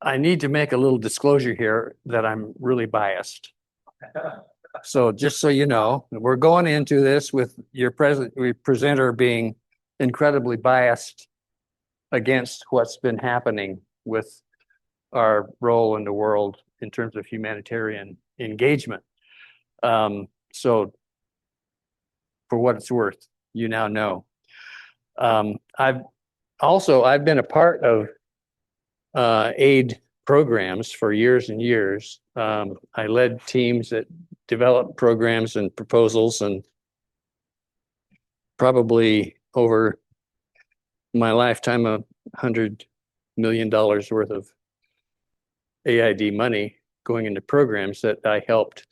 I need to make a little disclosure here that I'm really biased. So just so you know, we're going into this with your presenter being incredibly biased against what's been happening with our role in the world in terms of humanitarian engagement. So for what it's worth, you now know. I've been a part of aid programs for years and years. I led teams that developed programs and proposals, and probably over my lifetime, $100 million worth of AID money going into programs that I helped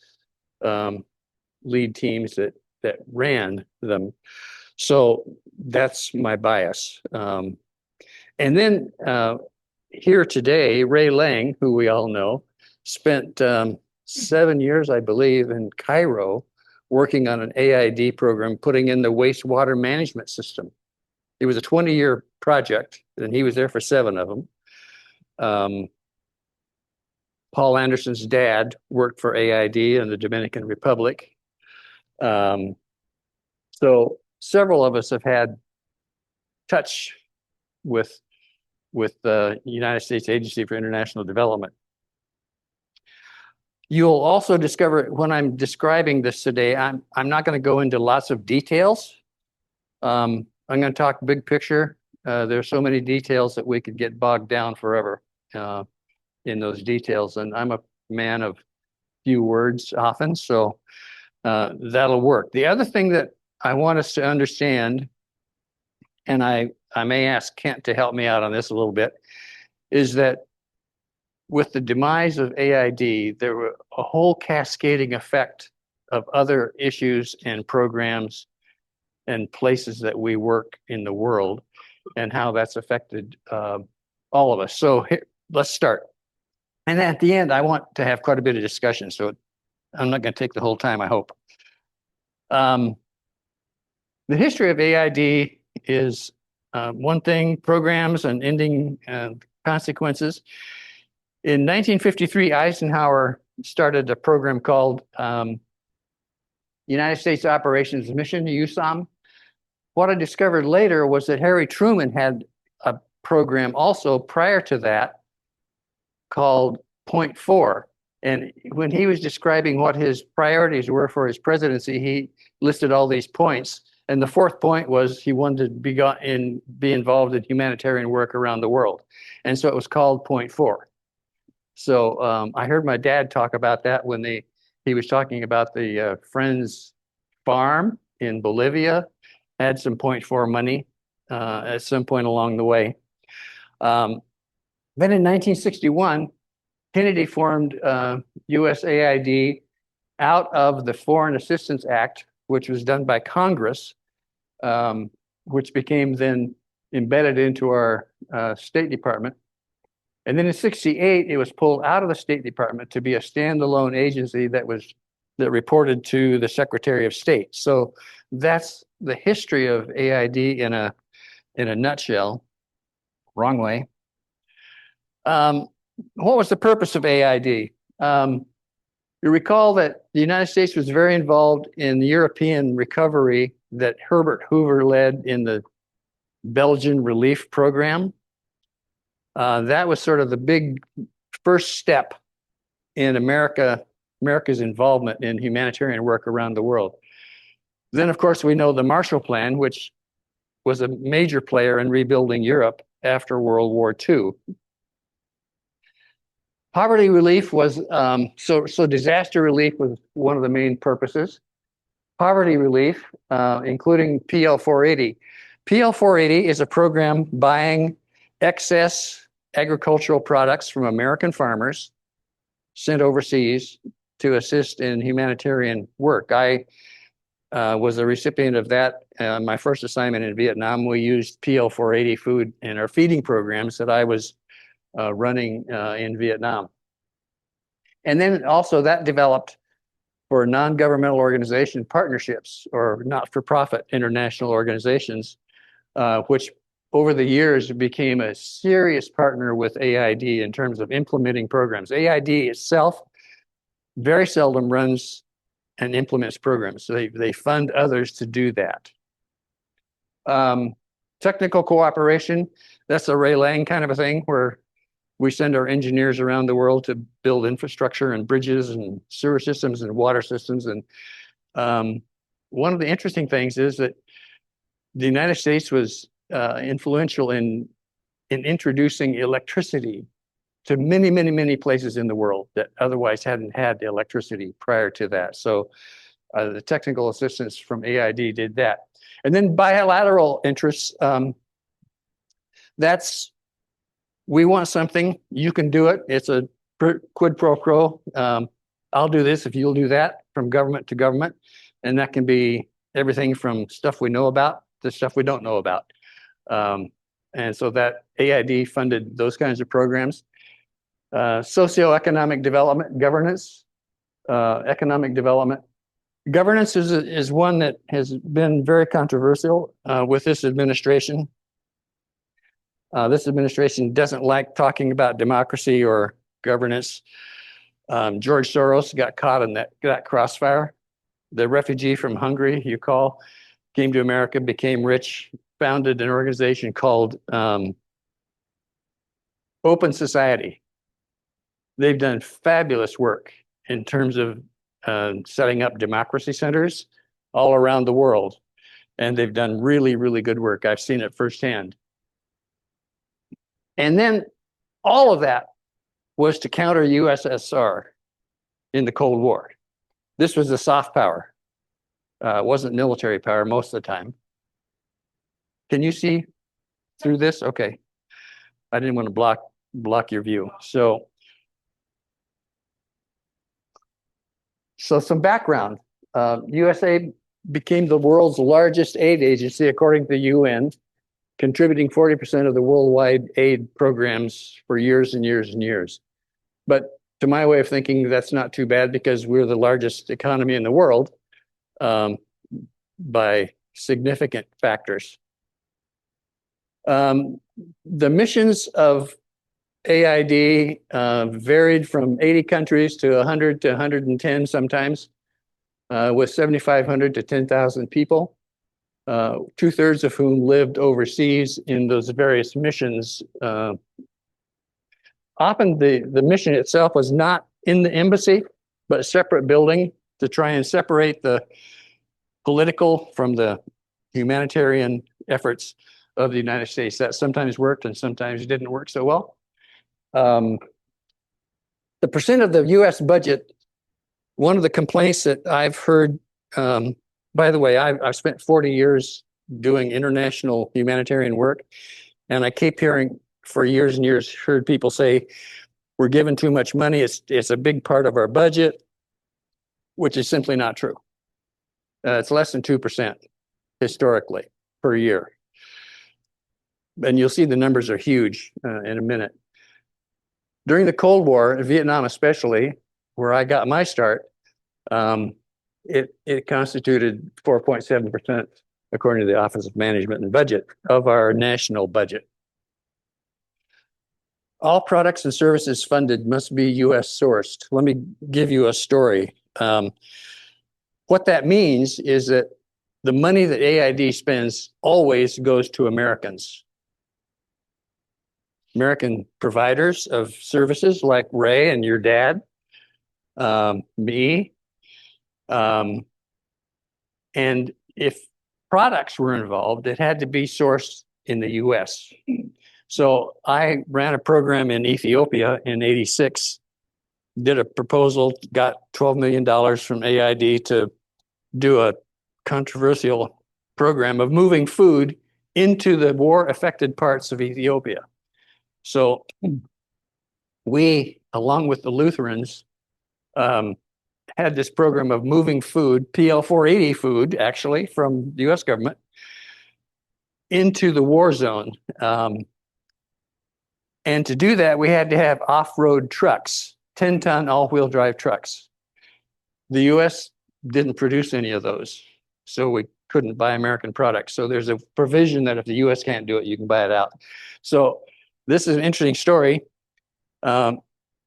lead teams that ran them. So that's my bias. And then here today, Ray Lang, who we all know, spent 7 years, I believe, in Cairo working on an AID program, putting in the wastewater management system. It was a 20-year project, and he was there for 7 of them. Paul Anderson's dad worked for AID in the Dominican Republic. So several of us have had touch with the United States Agency for International Development. You'll also discover when I'm describing this today, I'm not going to go into lots of details. I'm going to talk big picture. There's so many details that we could get bogged down forever in those details. And I'm a man of few words often, so that'll work. The other thing that I want us to understand, and I may ask Kent to help me out on this a little bit, is that with the demise of AID, there were a whole cascading effect of other issues and programs and places that we work in the world, and how that's affected all of us. So let's start. And at the end, I want to have quite a bit of discussion, so I'm not going to take the whole time, I hope. The history of AID is one thing, programs and ending consequences. In 1953, Eisenhower started a program called United States Operations Mission, USAM. What I discovered later was that Harry Truman had a program also prior to that called Point 4. And when he was describing what his priorities were for his presidency, he listed all these points. And the fourth point was he wanted to be involved in humanitarian work around the world. And so it was called Point 4. So I heard my dad talk about that when he was talking about the Friends farm in Bolivia, had some Point 4 money at some point along the way. Then in 1961, Kennedy formed USAID out of the Foreign Assistance Act, which was done by Congress, which became then embedded into our State Department. And then in 1968, it was pulled out of the State Department to be a standalone agency that reported to the Secretary of State. So that's the history of AID in a nutshell. Wrong way. What was the purpose of AID? You recall that the United States was very involved in the European recovery that Herbert Hoover led in the Belgian relief program. That was sort of the big first step in America's involvement in humanitarian work around the world. Then, of course, we know the Marshall Plan, which was a major player in rebuilding Europe after World War II. Poverty relief was, so disaster relief was one of the main purposes. Poverty relief, including PL 480. PL 480 is a program buying excess agricultural products from American farmers sent overseas to assist in humanitarian work. I was a recipient of that. My first assignment in Vietnam, we used PL 480 food in our feeding programs that I was running in Vietnam. And then also that developed for non-governmental organization partnerships or not-for-profit international organizations, which over the years, became a serious partner with AID in terms of implementing programs. AID itself very seldom runs and implements programs. So they fund others to do that. Technical cooperation, that's a Ray Lang kind of a thing where we send our engineers around the world to build infrastructure and bridges and sewer systems and water systems. And one of the interesting things is that the United States was influential in introducing electricity to many, many, many places in the world that otherwise hadn't had electricity prior to that. So the technical assistance from AID did that. And then bilateral interests, that's, we want something, you can do it. It's a quid pro quo. I'll do this if you'll do that, from government to government. And that can be everything from stuff we know about to stuff we don't know about. And so that AID funded those kinds of programs. Socioeconomic development, governance, economic development. Governance is one that has been very controversial with this administration. This administration doesn't like talking about democracy or governance. George Soros got caught in that crossfire. The refugee from Hungary, you call, came to America, became rich, founded an organization called Open Society. They've done fabulous work in terms of setting up democracy centers all around the world. And they've done really, really good work. I've seen it firsthand. And then all of that was to counter USSR in the Cold War. This was a soft power. It wasn't military power most of the time. Can you see through this? Okay. I didn't want to block your view. So some background. USAID became the world's largest aid agency, according to the UN, contributing 40% of the worldwide aid programs for years and years and years. But to my way of thinking, that's not too bad because we're the largest economy in the world by significant factors. The missions of AID varied from 80 countries to 100 to 110 sometimes, with 7,500 to 10,000 people, 2/3 of whom lived overseas in those various missions. Often the mission itself was not in the embassy, but a separate building to try and separate the political from the humanitarian efforts of the United States. That sometimes worked and sometimes didn't work so well. The percent of the US budget, one of the complaints that I've heard, by the way, I've spent 40 years doing international humanitarian work, and I keep hearing for years and years, heard people say, we're given too much money, it's a big part of our budget, which is simply not true. It's less than 2% historically per year. And you'll see the numbers are huge in a minute. During the Cold War, Vietnam especially, where I got my start, it constituted 4.7%, according to the Office of Management and Budget, of our national budget. All products and services funded must be US sourced. Let me give you a story. What that means is that the money that AID spends always goes to Americans. American providers of services like Ray and your dad, me. And if products were involved, it had to be sourced in the US. So I ran a program in Ethiopia in '86, did a proposal, got $12 million from AID to do a controversial program of moving food into the war-affected parts of Ethiopia. So we, along with the Lutherans, had this program of moving food, PL 480 food, actually, from the US government into the war zone. And to do that, we had to have off-road trucks, 10-ton all-wheel drive trucks. The US didn't produce any of those. So we couldn't buy American products. So there's a provision that if the US can't do it, you can buy it out. So this is an interesting story.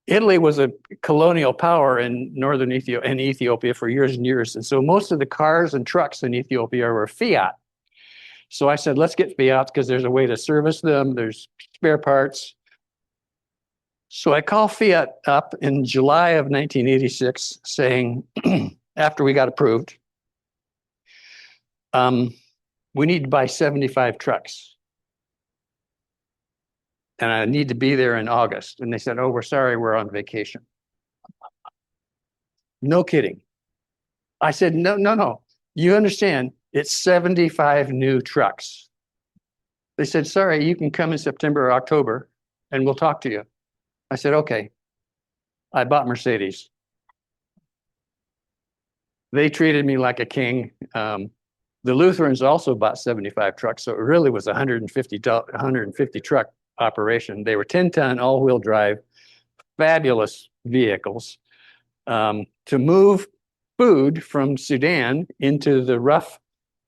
Italy was a colonial power in northern Ethiopia for years and years. And so most of the cars and trucks in Ethiopia were Fiat. So I said, let's get Fiat because there's a way to service them. There's spare parts. So I call Fiat up in July of 1986 saying, after we got approved, we need to buy 75 trucks. And I need to be there in August. And they said, oh, we're sorry, we're on vacation. No kidding. I said, no. You understand, it's 75 new trucks. They said, sorry, you can come in September or October and we'll talk to you. I said, okay. I bought Mercedes. They treated me like a king. The Lutherans also bought 75 trucks. So it really was 150 truck operation. They were 10-ton all-wheel drive, fabulous vehicles to move food from Sudan into the rough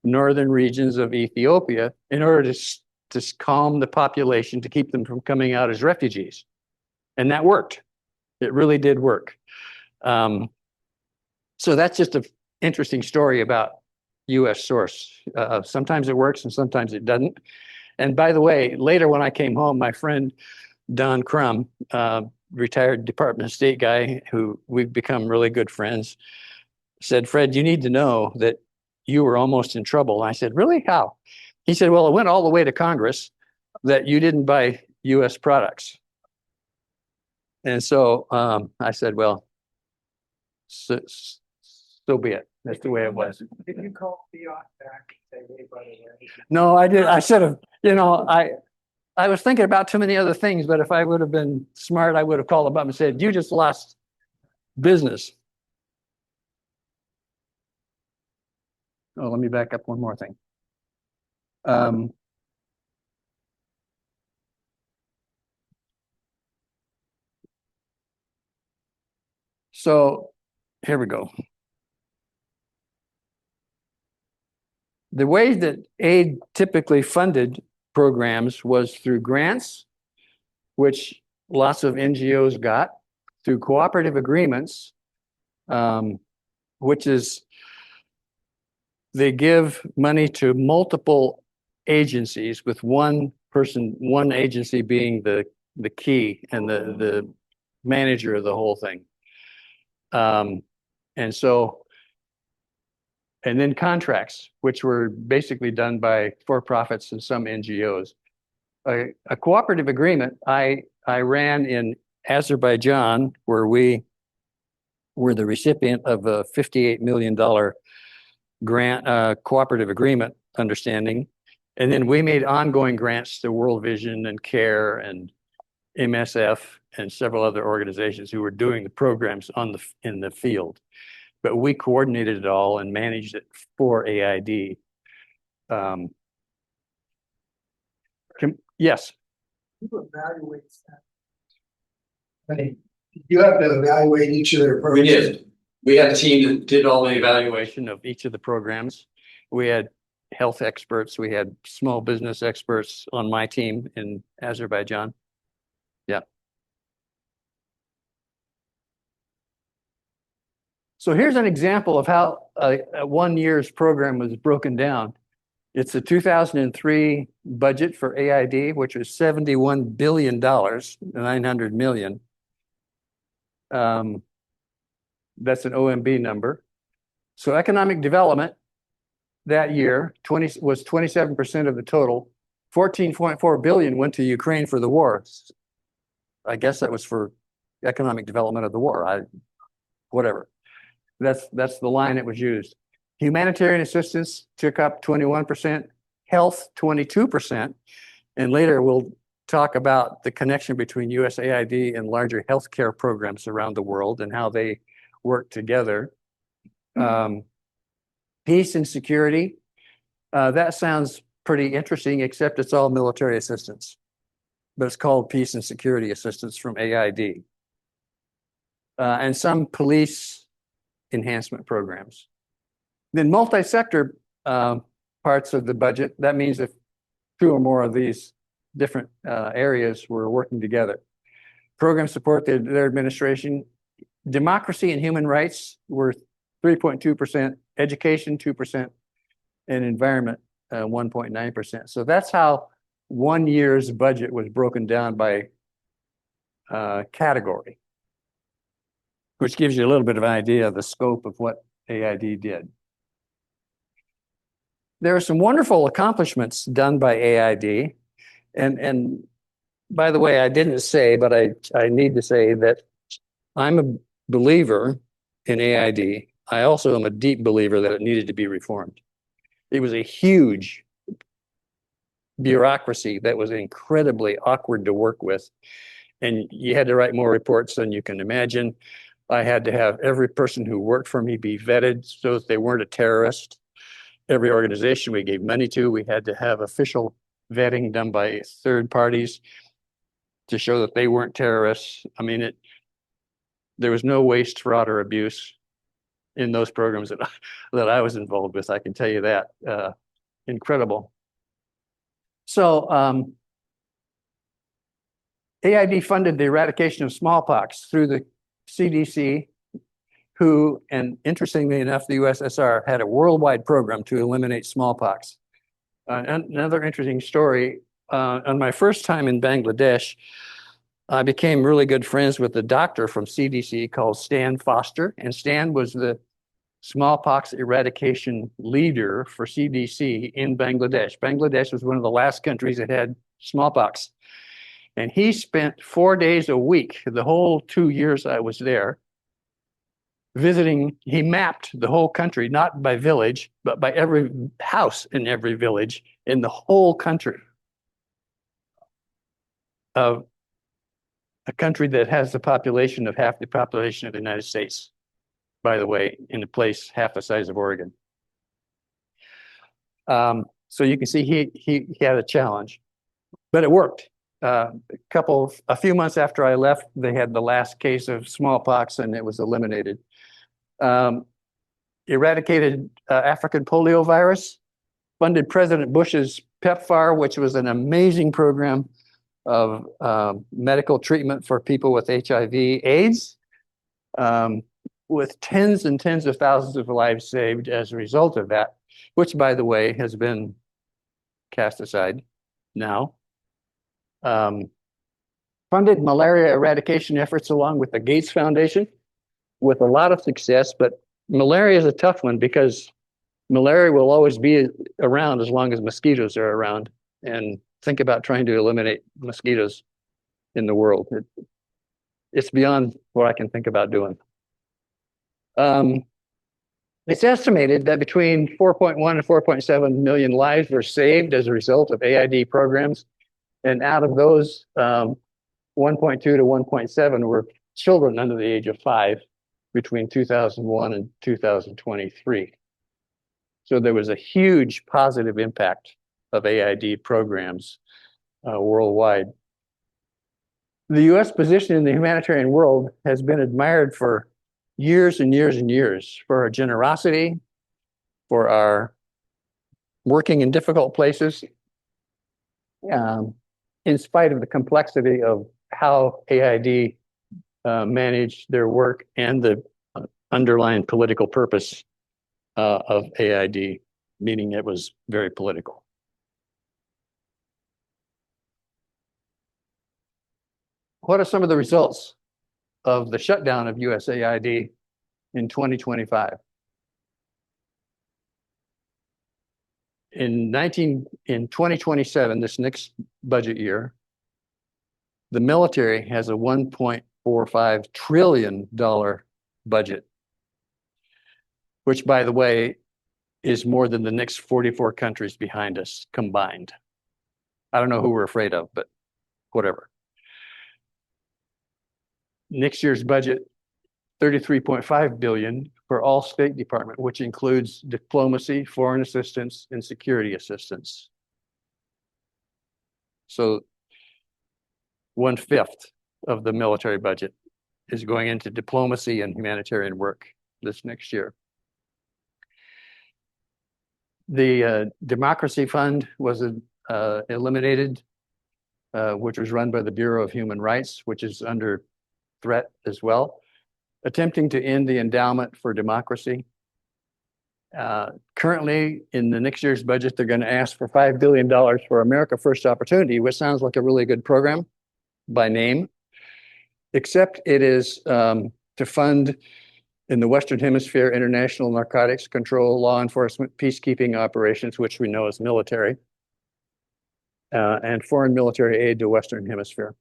northern regions of Ethiopia in order to calm the population, to keep them from coming out as refugees. And that worked. It really did work. So that's just an interesting story about U.S. source. Sometimes it works and sometimes it doesn't. And by the way, later when I came home, my friend Don Crum, retired Department of State guy who we've become really good friends, said, Fred, you need to know that you were almost in trouble. And I said, really? How? He said, well, it went all the way to Congress that you didn't buy U.S. products. And so I said, well, so be it. That's the way it was. Did you call Fiat back and say, hey, by the way? No, I did. I should have, I was thinking about too many other things, but if I would have been smart, I would have called them up and said, you just lost business. Oh, let me back up one more thing. So here we go. The way that aid typically funded programs was through grants, which lots of NGOs got, through cooperative agreements, which is they give money to multiple agencies with one agency being the key and the manager of the whole thing. And then contracts, which were basically done by for-profits and some NGOs. A cooperative agreement I ran in Azerbaijan, where we were the recipient of a $58 million grant, cooperative agreement understanding. And then we made ongoing grants to World Vision and CARE and MSF and several other organizations who were doing the programs in the field. But we coordinated it all and managed it for AID. Yes. Who evaluates that? I mean, you have to evaluate each of their programs. We did. We had a team that did all the evaluation of each of the programs. We had health experts. We had small business experts on my team in Azerbaijan. Yeah. So here's an example of how a 1 year's program was broken down. It's the 2003 budget for AID, which was $71 billion, 900 million. That's an OMB number. So economic development that year was 27% of the total. 14.4 billion went to Ukraine for the war. I guess that was for economic development of the war. Whatever. That's the line that was used. Humanitarian assistance took up 21%, health 22%, and later we'll talk about the connection between USAID and larger healthcare programs around the world and how they work together. Peace and security, that sounds pretty interesting, except it's all military assistance, but it's called peace and security assistance from AID. And some police enhancement programs. Then multi-sector parts of the budget. That means if two or more of these different areas were working together. Program support their administration. Democracy and human rights were 3.2%, education 2%, and environment 1.9%. So that's how 1 year's budget was broken down by category, which gives you a little bit of an idea of the scope of what AID did. There are some wonderful accomplishments done by AID. And by the way, I didn't say, but I need to say that I'm a believer in AID. I also am a deep believer that it needed to be reformed. It was a huge bureaucracy that was incredibly awkward to work with. And you had to write more reports than you can imagine. I had to have every person who worked for me be vetted so that they weren't a terrorist. Every organization we gave money to, we had to have official vetting done by third parties to show that they weren't terrorists. I mean, there was no waste, fraud, or abuse in those programs that I was involved with. I can tell you that. Incredible. So AID funded the eradication of smallpox through the CDC, who, and interestingly enough, the USSR had a worldwide program to eliminate smallpox. Another interesting story, on my first time in Bangladesh, I became really good friends with the doctor from CDC called Stan Foster, and Stan was the smallpox eradication leader for CDC in Bangladesh. Bangladesh was one of the last countries that had smallpox. And he spent 4 days a week, the whole 2 years I was there, visiting. He mapped the whole country, not by village, but by every house in every village in the whole country of a country that has the population of half the population of the United States, by the way, in a place half the size of Oregon. So you can see he had a challenge, but it worked. A few months after I left, they had the last case of smallpox and it was eliminated. Eradicated African polio virus, funded President Bush's PEPFAR, which was an amazing program of medical treatment for people with HIV/AIDS, with tens and tens of thousands of lives saved as a result of that, which, by the way, has been cast aside now. Funded malaria eradication efforts along with the Gates Foundation with a lot of success, but malaria is a tough one because malaria will always be around as long as mosquitoes are around. And think about trying to eliminate mosquitoes in the world. It's beyond what I can think about doing. It's estimated that between 4.1 and 4.7 million lives were saved as a result of AID programs. And out of those, 1.2 to 1.7 were children under the age of 5 between 2001 and 2023. So there was a huge positive impact of AID programs worldwide. The US position in the humanitarian world has been admired for years and years and years for our generosity, for our working in difficult places, in spite of the complexity of how AID managed their work and the underlying political purpose of AID, meaning it was very political. What are some of the results of the shutdown of USAID in 2025? In 2027, this next budget year, the military has a $1.45 trillion budget, which, by the way, is more than the next 44 countries behind us combined. I don't know who we're afraid of, but whatever. Next year's budget, $33.5 billion for all State Department, which includes diplomacy, foreign assistance, and security assistance. So 1/5 of the military budget is going into diplomacy and humanitarian work this next year. The Democracy Fund was eliminated, which was run by the Bureau of Human Rights, which is under threat as well, attempting to end the endowment for democracy. Currently, in the next year's budget, they're going to ask for $5 billion for America First Opportunity, which sounds like a really good program by name, except it is to fund in the Western Hemisphere international narcotics control, law enforcement, peacekeeping operations, which we know as military, and foreign military aid to Western Hemisphere.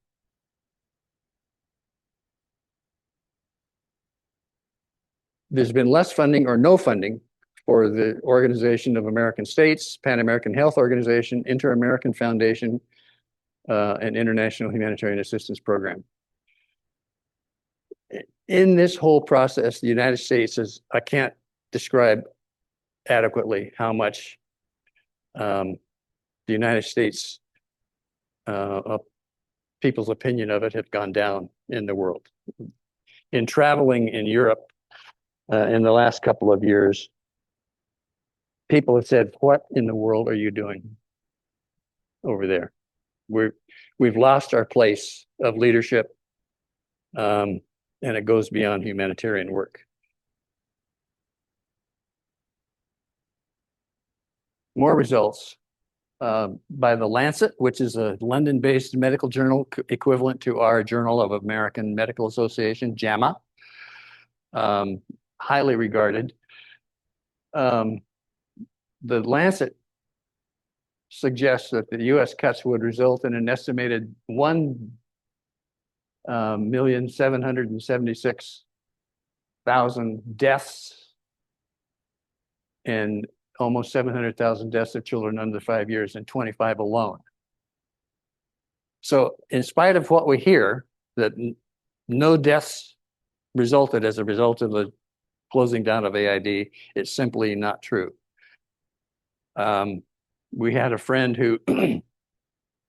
There's been less funding or no funding for the Organization of American States, Pan American Health Organization, Inter-American Foundation, and International Humanitarian Assistance Program. In this whole process, the United States is, I can't describe adequately how much the United States, people's opinion of it have gone down in the world. In traveling in Europe in the last couple of years, people have said, "What in the world are you doing over there? We've lost our place of leadership, and it goes beyond humanitarian work." More results by the Lancet, which is a London-based medical journal equivalent to our Journal of American Medical Association, JAMA, highly regarded. The Lancet suggests that the U.S. cuts would result in an estimated 1,776,000 deaths and almost 700,000 deaths of children under 5 years in 25 alone. So in spite of what we hear, that no deaths resulted as a result of the closing down of AID, it's simply not true. We had a friend who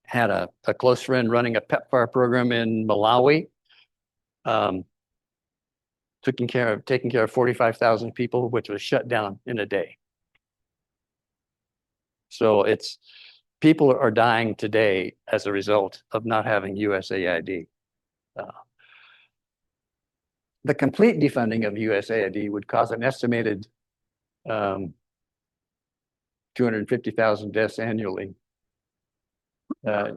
had a close friend running a PEPFAR program in Malawi, taking care of 45,000 people, which was shut down in a day. So people are dying today as a result of not having USAID. The complete defunding of USAID would cause an estimated 250,000 deaths annually,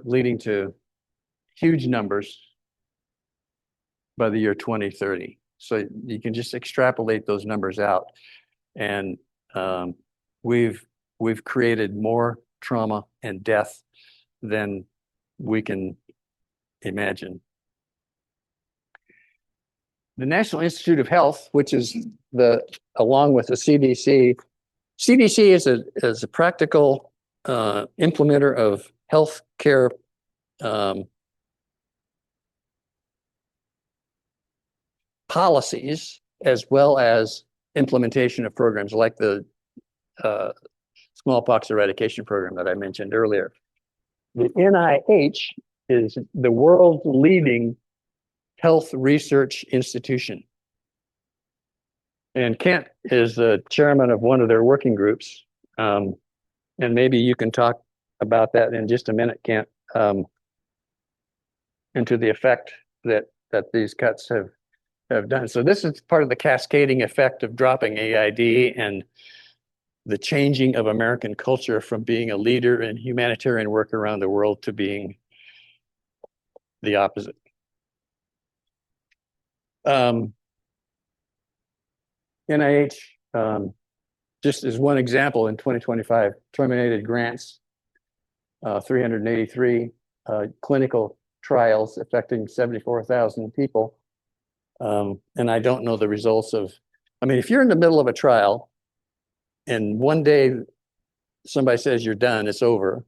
leading to huge numbers by the year 2030. So you can just extrapolate those numbers out, and we've created more trauma and death than we can imagine. The National Institute of Health, which is along with the CDC is a practical implementer of healthcare policies, as well as implementation of programs like the smallpox eradication program that I mentioned earlier. The NIH is the world's leading health research institution. And Kent is the chairman of one of their working groups. And maybe you can talk about that in just a minute, Kent, and to the effect that these cuts have done. So this is part of the cascading effect of dropping AID and the changing of American culture from being a leader in humanitarian work around the world to being the opposite. NIH, just as one example, in 2025, terminated grants, 383 clinical trials affecting 74,000 people. And I don't know the results of, if you're in the middle of a trial and one day somebody says you're done, it's over,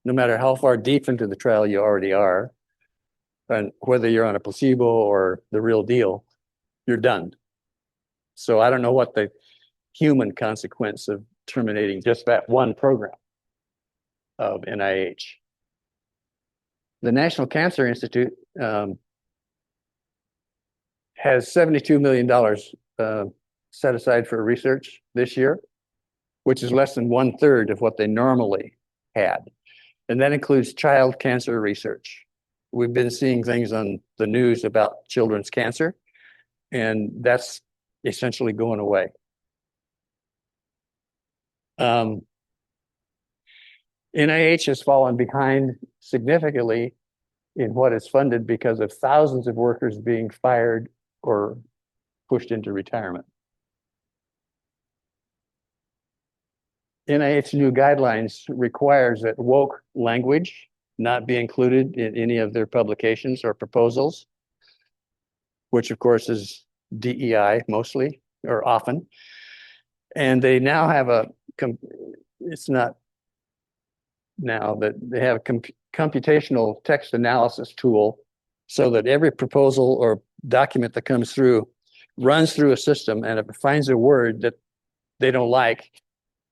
no matter how far deep into the trial you already are, and whether you're on a placebo or the real deal, you're done. So I don't know what the human consequence of terminating just that one program of NIH. The National Cancer Institute has $72 million set aside for research this year, which is less than 1/3 of what they normally had. And that includes child cancer research. We've been seeing things on the news about children's cancer, and that's essentially going away. NIH has fallen behind significantly in what is funded because of thousands of workers being fired or pushed into retirement. NIH new guidelines requires that woke language not be included in any of their publications or proposals, which of course is DEI mostly or often. And they now have it's not now that they have a computational text analysis tool so that every proposal or document that comes through runs through a system, and if it finds a word that they don't like,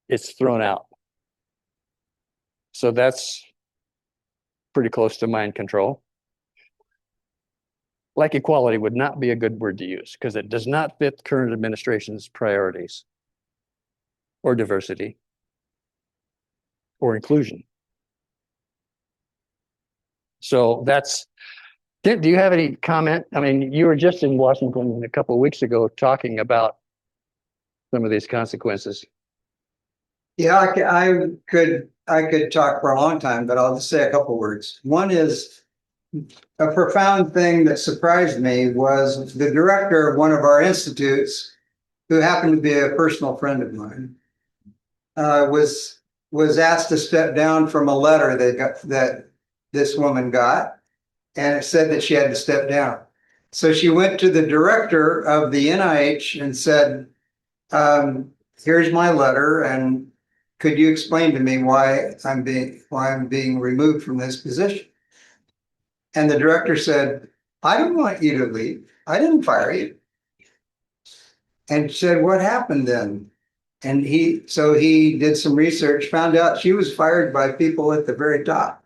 it's thrown out. So that's pretty close to mind control. Like equality would not be a good word to use because it does not fit current administration's priorities or diversity or inclusion. So that's, do you have any comment? I mean, you were just in Washington a couple of weeks ago talking about some of these consequences. Yeah, I could talk for a long time, but I'll just say a couple words. One is a profound thing that surprised me was the director of one of our institutes, who happened to be a personal friend of mine, was asked to step down from a letter that this woman got, and it said that she had to step down. So she went to the director of the NIH and said, here's my letter, and could you explain to me why I'm being removed from this position? And the director said, I don't want you to leave. I didn't fire you. And said, what happened then? And he did some research, found out she was fired by people at the very top.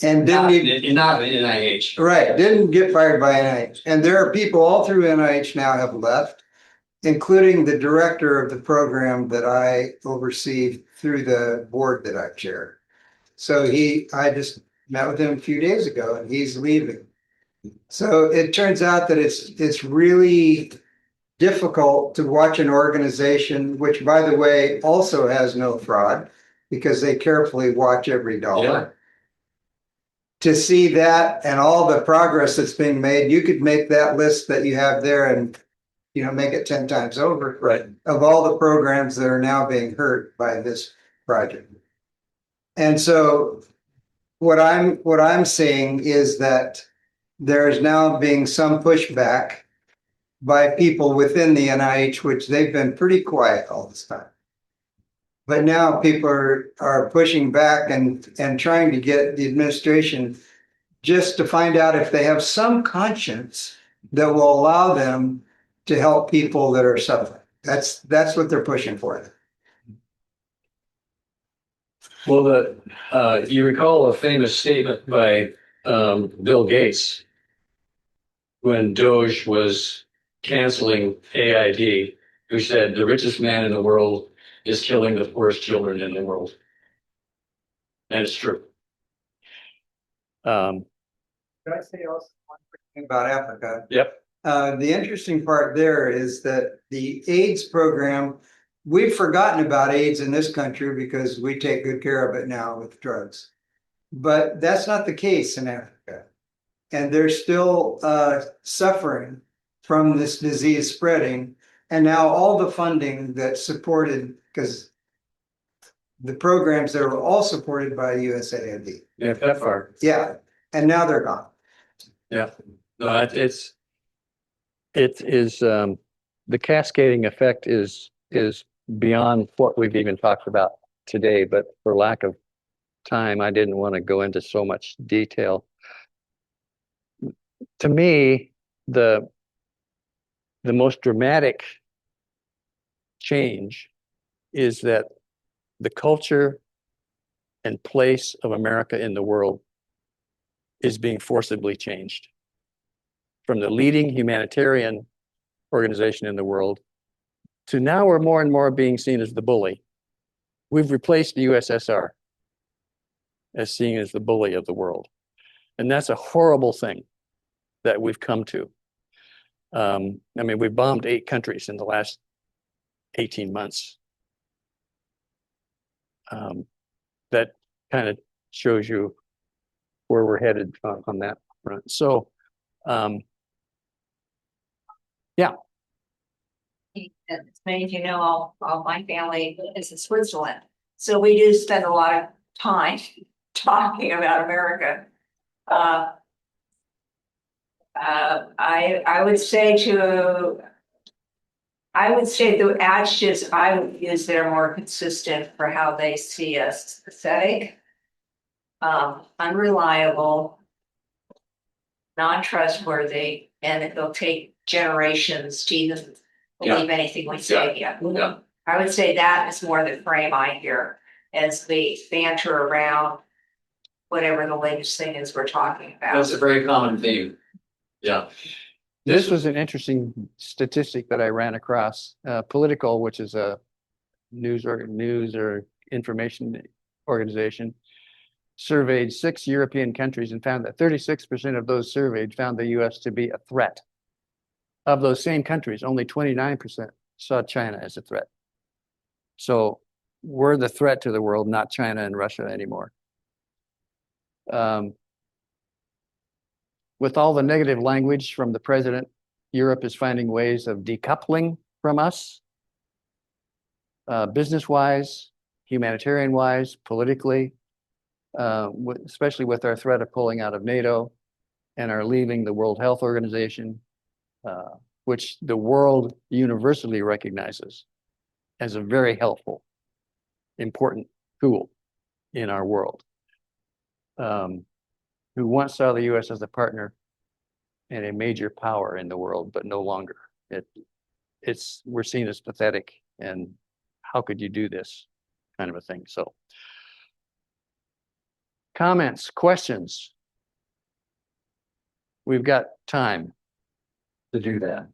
And not NIH. Right, didn't get fired by NIH. And there are people all through NIH now have left, including the director of the program that I oversee through the board that I chair. So I just met with him a few days ago, and he's leaving. So it turns out that it's really difficult to watch an organization, which, by the way, also has no fraud because they carefully watch every dollar. Yeah. To see that and all the progress that's being made, you could make that list that you have there and make it 10 times over, right, of all the programs that are now being hurt by this project. And so what I'm seeing is that there is now being some pushback by people within the NIH, which they've been pretty quiet all this time. But now people are pushing back and trying to get the administration just to find out if they have some conscience that will allow them to help people that are suffering. That's what they're pushing for. Well, you recall a famous statement by Bill Gates when Doge was canceling AID, who said the richest man in the world is killing the poorest children in the world. And it's true. Can I say also one quick thing about Africa? Yep. The interesting part there is that the AIDS program, we've forgotten about AIDS in this country because we take good care of it now with drugs. But that's not the case in Africa. And they're still suffering from this disease spreading. And now all the funding that's supported, because the programs that are all supported by USAID. Yeah, that far. Yeah. And now they're gone. Yeah. No, it is the cascading effect is beyond what we've even talked about today, but for lack of time, I didn't want to go into so much detail. To me, the most dramatic change is that the culture and place of America in the world is being forcibly changed. From the leading humanitarian organization in the world to now we're more and more being seen as the bully we've replaced the USSR as seen as the bully of the world. And that's a horrible thing that we've come to. I mean, we've bombed 8 countries in the last 18 months. That kind of shows you where we're headed on that front. So, yeah. As many of you know, all my family is in Switzerland. So we do spend a lot of time talking about America. I would say the adjectives I would use that are more consistent for how they see us: pathetic, unreliable, non-trustworthy, and it'll take generations to even believe anything we say. Yeah. I would say that is more the frame I hear as we banter around whatever the latest thing is we're talking about. That's a very common theme. Yeah. This was an interesting statistic that I ran across. Political, which is a news or information organization, surveyed 6 European countries and found that 36% of those surveyed found the US to be a threat. Of those same countries, only 29% saw China as a threat. So we're the threat to the world, not China and Russia anymore. With all the negative language from the president, Europe is finding ways of decoupling from us, business-wise, humanitarian-wise, politically, especially with our threat of pulling out of NATO and our leaving the World Health Organization, which the world universally recognizes as a very helpful, important tool in our world. Who once saw the US as a partner and a major power in the world, but no longer. We're seen as pathetic, and how could you do this kind of a thing? So, comments, questions? We've got time to do that.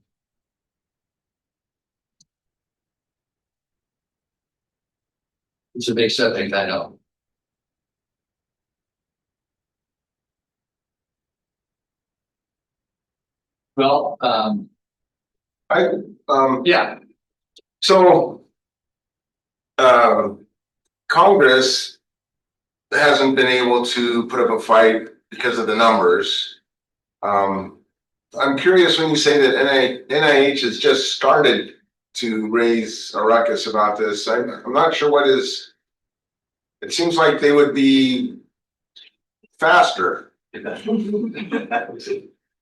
It's a big subject, I know. Well, Yeah. So, Congress hasn't been able to put up a fight because of the numbers. I'm curious when you say that NIH has just started to raise a ruckus about this. I'm not sure what is. It seems like they would be faster.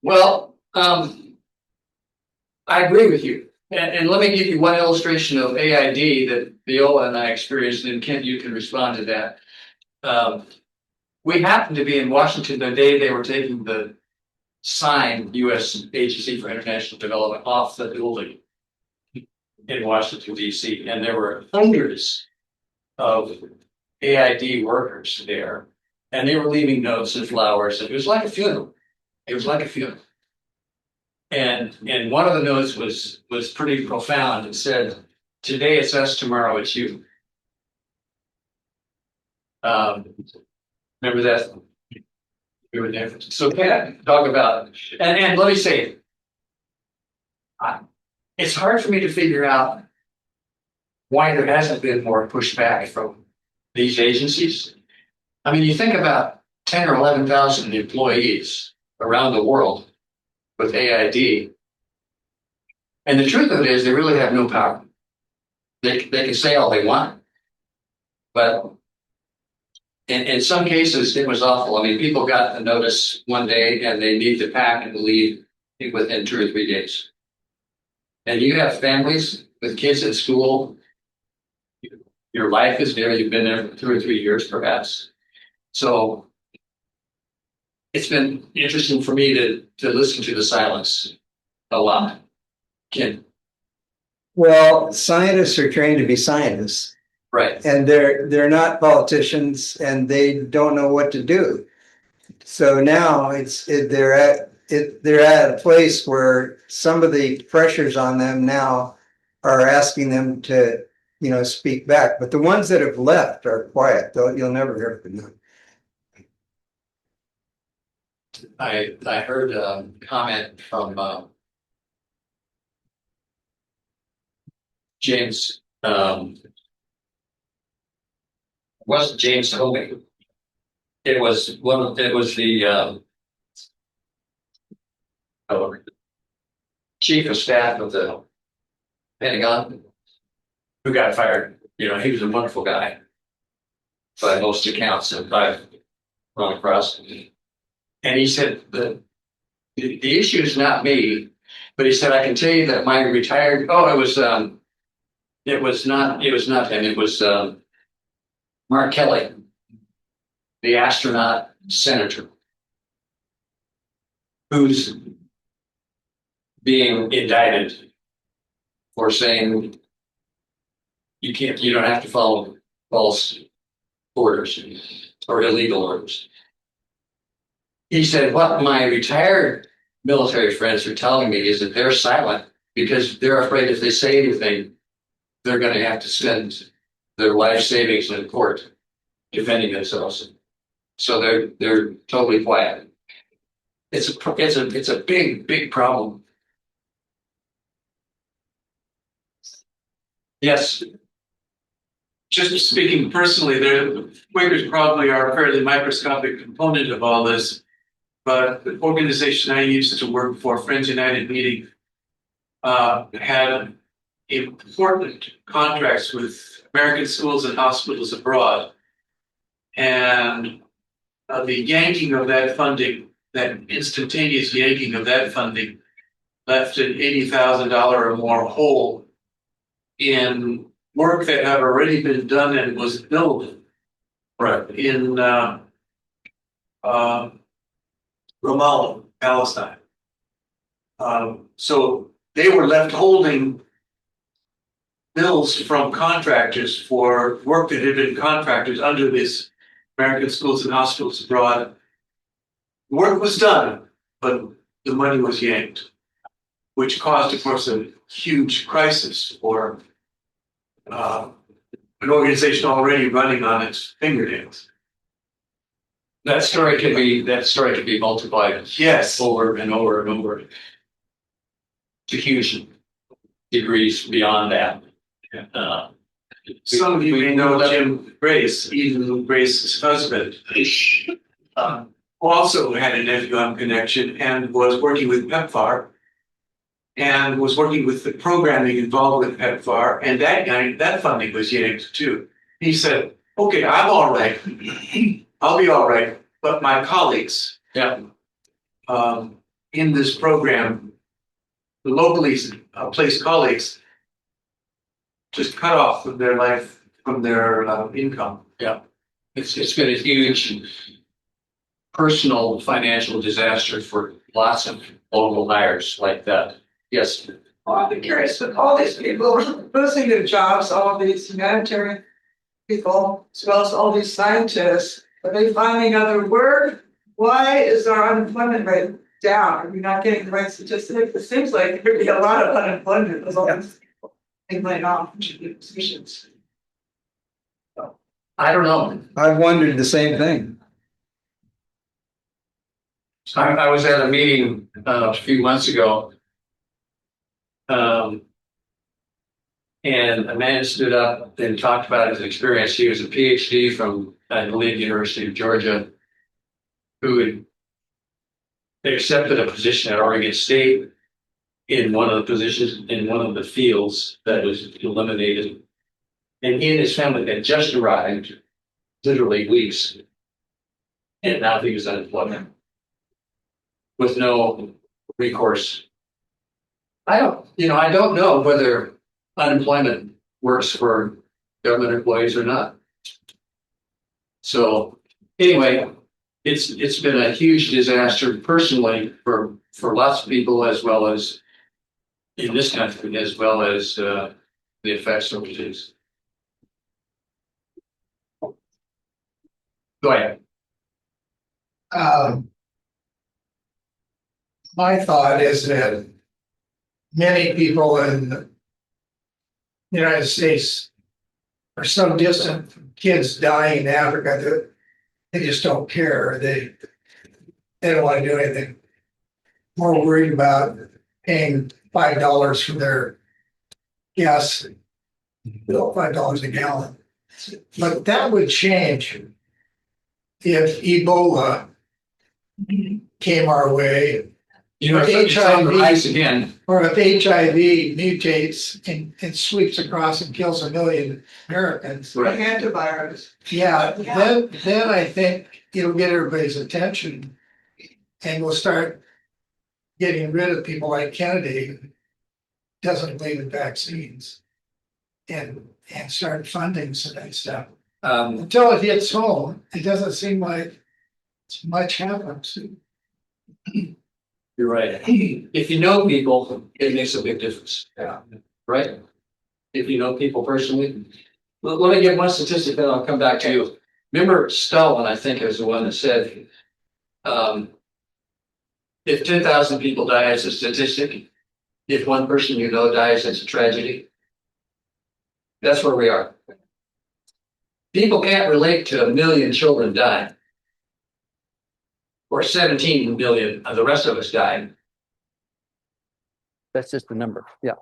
well, I agree with you. And let me give you one illustration of AID that Viola and I experienced, and Kent, you can respond to that. We happened to be in Washington the day they were taking the sign U.S. Agency for International Development off the building in Washington, D.C. And there were hundreds of AID workers there, and they were leaving notes and flowers. And it was like a funeral. It was like a funeral. And one of the notes was pretty profound. It said, "Today it's us, tomorrow it's you." Remember that? We were there. So Ken, talk about it. And let me say, it's hard for me to figure out why there hasn't been more pushback from these agencies. I mean, you think about 10 or 11,000 employees around the world with AID. And the truth of it is they really have no power. They can say all they want. But in some cases, it was awful. I mean, people got a notice one day and they need to pack and leave within 2 or 3 days. And you have families with kids at school. Your life is there. You've been there for 2 or 3 years, perhaps. So it's been interesting for me to listen to the silence a lot. Ken. Well, scientists are trained to be scientists. Right. And they're not politicians, and they don't know what to do. So now they're at a place where some of the pressures on them now are asking them to speak back, but the ones that have left are quiet. You'll never hear from them. I heard a comment from James, wasn't James Homey. It was the chief of staff of the Pentagon who got fired. He was a wonderful guy by most accounts that I've run across. And he said that the issue is not me, but he said, I can tell you that my retired, it was not him. It was Mark Kelly, the astronaut senator, who's being indicted for saying you don't have to follow false orders or illegal orders. He said, what my retired military friends are telling me is that they're silent because they're afraid if they say anything, they're going to have to spend their life savings in court defending themselves. So they're totally quiet. It's a big problem. Yes. Just speaking personally, the Quakers probably are a fairly microscopic component of all this. But the organization I used to work for, Friends United Meeting, had important contracts with American schools and hospitals abroad. And the yanking of that funding, that instantaneous yanking of that funding, left an $80,000 or more hole in work that had already been done and was built in Ramallah, Palestine. So they were left holding bills from contractors for work that had been contractors under this American Schools and Hospitals Abroad. Work was done, but the money was yanked, which caused, of course, a huge crisis for an organization already running on its fingernails. That story could be multiplied Yes. over and over and over to huge degrees beyond that. Some of you may know Jim Grace, even Grace's husband, also had an FUM connection and was working with PEPFAR and was working with the programming involved with PEPFAR, and that funding was yanked too. He said, okay, I'm all right. I'll be all right. But my colleagues in this program, the locally placed colleagues, just cut off from their life, from their income. Yeah, it's been a huge personal financial disaster for lots of local hires like that. Yes. Well, I'd be curious with all these people losing their jobs, all of these humanitarian people, as well as all these scientists, are they finding other work? Why is our unemployment rate down? Are we not getting the right statistics? It seems like there'd be a lot of unemployment with all these people being laid off in positions. I don't know. I've wondered the same thing. I was at a meeting a few months ago, and a man stood up and talked about his experience. He was a PhD from, I believe, University of Georgia, who had accepted a position at Oregon State in one of the positions in one of the fields that was eliminated. And he and his family had just arrived, literally weeks, and now he was unemployed with no recourse. I don't know whether unemployment works for government employees or not. So anyway, it's been a huge disaster personally for lots of people, as well as in this country, as well as the effects overseas. Go ahead. My thought is that many people in the United States are so distant from kids dying in Africa that they just don't care. They don't want to do anything. More worried about paying $5 for their gas bill, $5 a gallon. But that would change if Ebola came our way, You know, it's on the rise again. or if HIV mutates and sweeps across and kills 1 million Americans. Like antivirus. Yeah, then I think it'll get everybody's attention, and we'll start getting rid of people like Kennedy, who doesn't believe in vaccines, and start funding some of that stuff. Until it hits home, it doesn't seem like much happens. You're right. If you know people, it makes a big difference. Yeah. Right? If you know people personally. Let me give one statistic, then I'll come back to you. Remember Stalin, I think, is the one that said, if 10,000 people die, it's a statistic. If one person you know dies, it's a tragedy. That's where we are. People can't relate to 1 million children dying. Or 17 million of the rest of us dying. That's just the number. Yeah.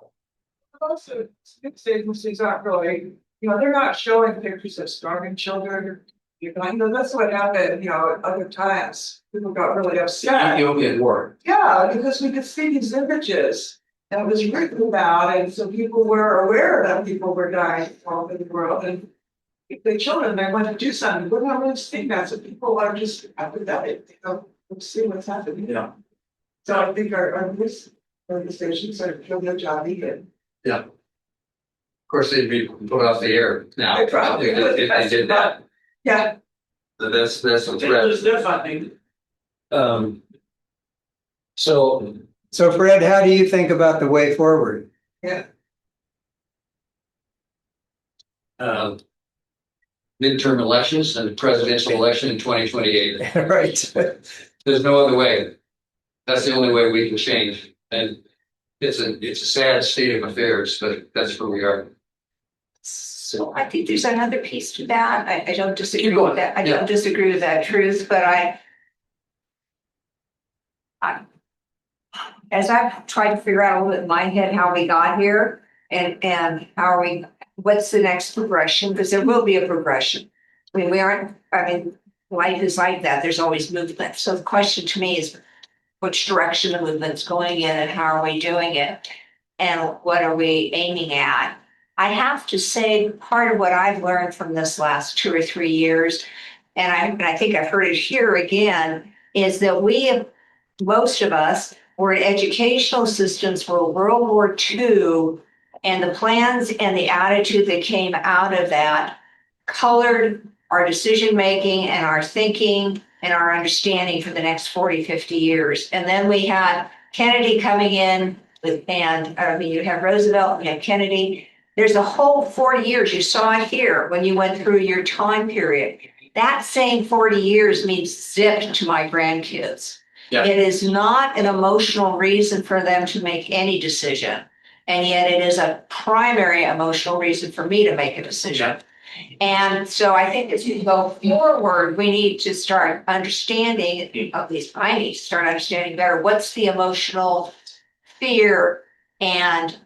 Also, news agencies aren't really, they're not showing pictures of starving children. That's what happened, at other times. People got really upset. Ethiopian war. Yeah, because we could see these images that it was written about, and so people were aware that people were dying all over the world. And if the children, they want to do something, we're not really seeing that. So people are just apathetic. Let's see what's happening. Yeah. So I think our news organizations are doing their job again. Yeah. Of course, they'd be put off the air now. They probably if they did that. Yeah. That's a They threat. lose their funding. So So Fred, how do you think about the way forward? Yeah. Midterm elections and presidential election in 2028. Right. There's no other way. That's the only way we can change. And it's a sad state of affairs, but that's where we are. So I think there's another piece to that. I don't disagree Keep going. with that. I Yeah. don't disagree with that truth, but I as I've tried to figure out a little bit in my head how we got here and what's the next progression? Because there will be a progression. Life is like that. There's always movement. So the question to me is which direction the movement's going in and how are we doing it? And what are we aiming at? I have to say, part of what I've learned from this last 2 or 3 years, and I think I've heard it here again, is that most of us were in educational systems for World War II, and the plans and the attitude that came out of that colored our decision-making and our thinking and our understanding for the next 40, 50 years. And then we had Kennedy coming in you have Roosevelt, you have Kennedy. There's a whole 40 years. You saw it here when you went through your time period. That same 40 years means zip to my grandkids. Yeah. It is not an emotional reason for them to make any decision. And yet it is a primary emotional reason for me to make a decision. And so I think as we go forward, we need to start understanding, at least I need to start understanding better, what's the emotional fear and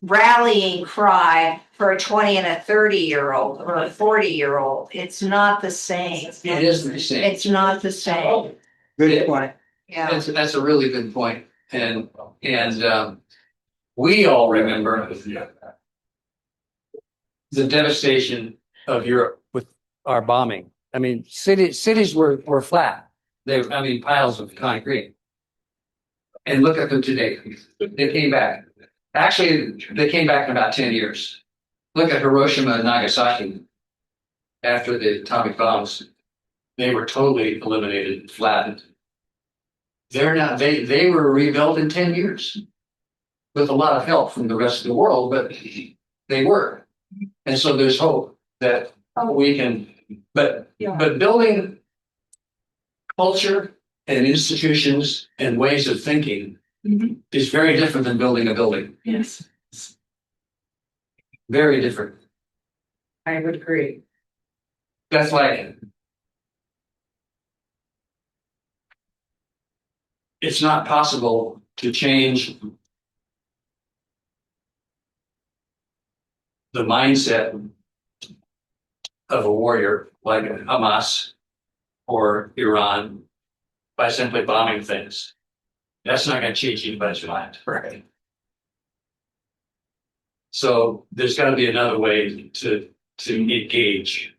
rallying cry for a 20 and a 30-year-old or a 40-year-old. It's not the same. It isn't the same. It's not the same. Good point. Yeah. That's a really good point. And we all remember the devastation of Europe With our bombing. I mean, cities were flat. Piles of concrete. And look at them today. They came back. Actually, they came back in about 10 years. Look at Hiroshima and Nagasaki. After the atomic bombs, they were totally eliminated, flattened. They're not, they were rebuilt in 10 years with a lot of help from the rest of the world, but they were. And so there's hope that we can, but building culture and institutions and ways of thinking is very different than building a building. Yes. Very different. I would agree. That's like, it's not possible to change the mindset of a warrior like Hamas or Iran by simply bombing things. That's not going to change anybody's mind. Right. So there's got to be another way to engage,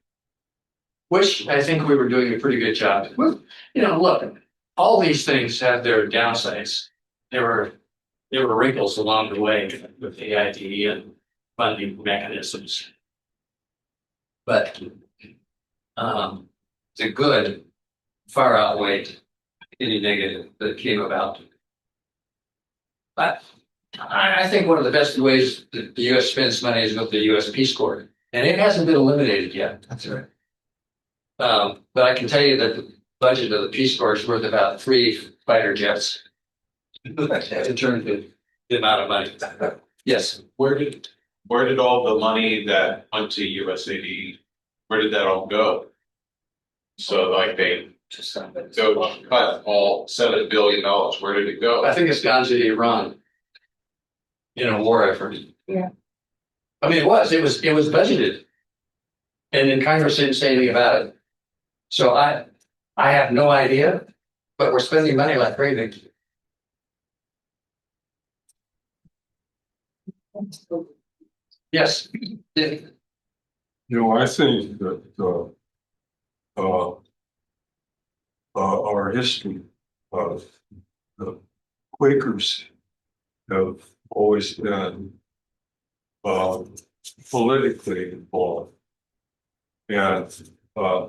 which I think we were doing a pretty good job. Well, you know, look, all these things have their downsides. There were wrinkles along the way with AID and funding mechanisms, but the good far outweighed any negative that came about. But I think one of the best ways that the U.S. spends money is with the U.S. Peace Corps, and it hasn't been eliminated yet. That's right. But I can tell you that the budget of the Peace Corps is worth about 3 fighter jets in terms of the amount of money. Yes. Where did all the money that went to USAID, where did that all go? So like they cut all $7 billion. Where did it go? I think it's gone to Iran in a war effort. Yeah. I mean, it was budgeted, and then Congress didn't say anything about it. So I have no idea, but we're spending money like crazy. Yes. You know, I think that our history of the Quakers have always been politically involved, and I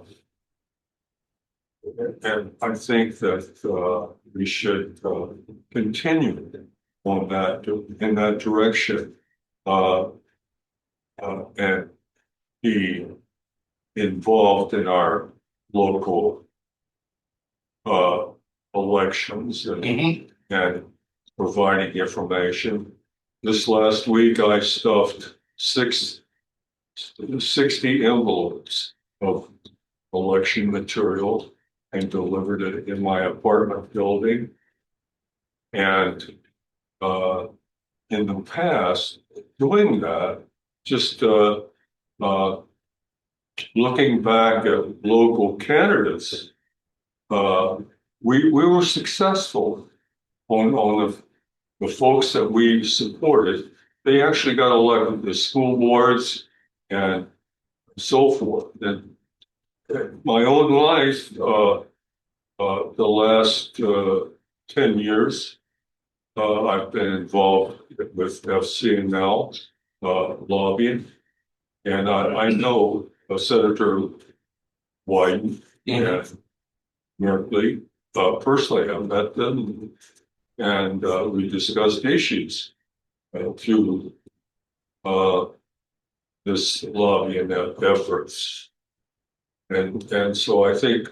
think that we should continue on that in that direction, and be involved in our local elections and providing information. This last week, I stuffed 60 envelopes of election material and delivered it in my apartment building. And in the past, doing that, just looking back at local candidates, we were successful on the folks that we supported. They actually got elected to school boards and so forth. And my own life, the last 10 years, I've been involved with FCNL lobbying, and I know Senator Wyden and Merkley. Personally, I've met them, and we discussed issues through this lobbying efforts. And so I think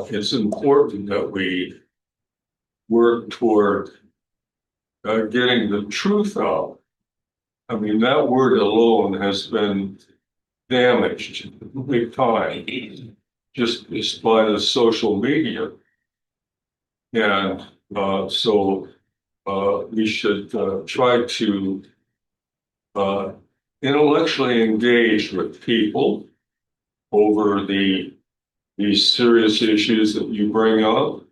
it's important that we work toward getting the truth out. I mean, that word alone has been damaged big time, just by the social media. And so we should try to intellectually engage with people over these serious issues that you bring up.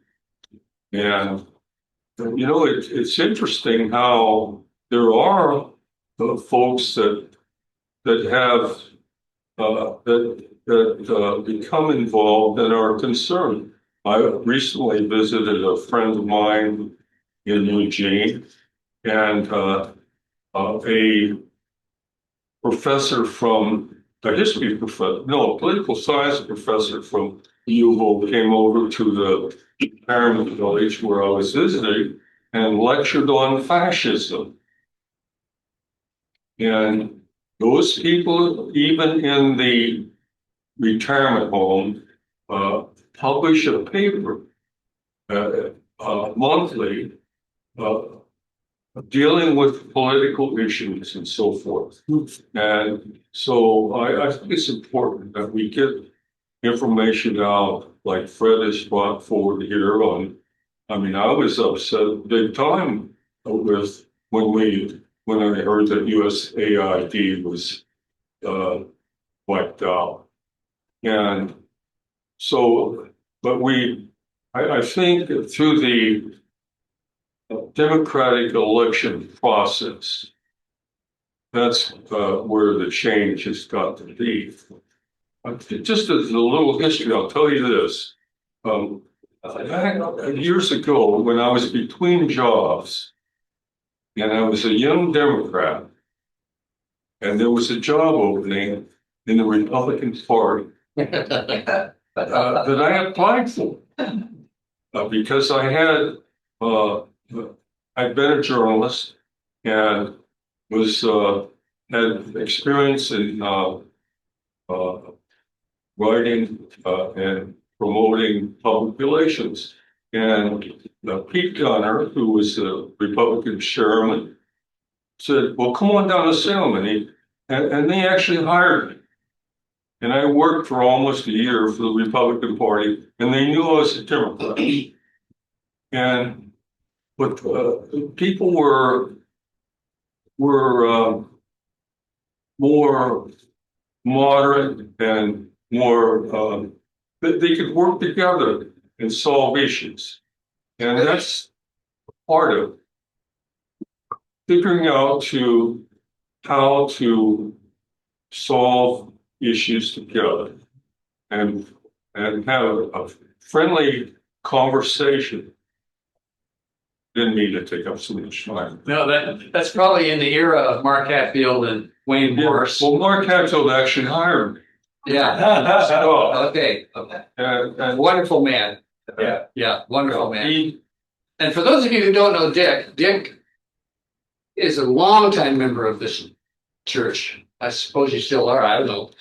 And, you know, it's interesting how there are folks that have that become involved and are concerned. I recently visited a friend of mine in Eugene, and a professor from a history professor, no, a political science professor from U of O came over to the retirement village where I was visiting and lectured on fascism. And those people, even in the retirement home, publish a paper monthly dealing with political issues and so forth. And so I think it's important that we get information out, like Fred has brought forward here on. I mean, I was upset big time with when I heard that USAID was wiped out. And so, but I think through the democratic election process, that's where the change has got to be. Just as a little history, I'll tell you this. Years ago, when I was between jobs, and I was a young Democrat, and there was a job opening in the Republican Party that I applied for because I'd been a journalist and was had experience in writing and promoting public relations. And Pete Gunner, who was the Republican chairman, said, "Well, come on down to Salem," and they actually hired me. And I worked for almost a year for the Republican Party, and they knew I was a Democrat. But people were more moderate and more they could work together and solve issues, and that's part of figuring out how to solve issues together and have a friendly conversation. Didn't mean to take up so much time. No, that's probably in the era of Mark Hatfield and Wayne Morris. Well, Mark Hatfield actually hired me. Yeah. So, Okay. and Wonderful man. Yeah. Yeah. Wonderful man. he, And for those of you who don't know Dick is a longtime member of this church. I suppose you still are. I don't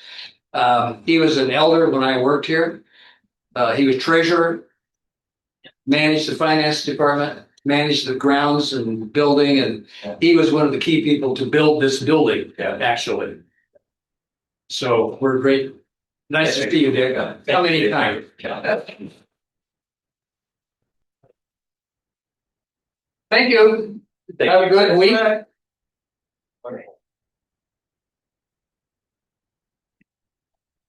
know. He was an elder when I worked here. He was treasurer, managed the finance department, managed the grounds and building, and he was one of the key people to build this building, actually. So we're great. Nice to see you, Dick. Come anytime. Thank you. Have a good week.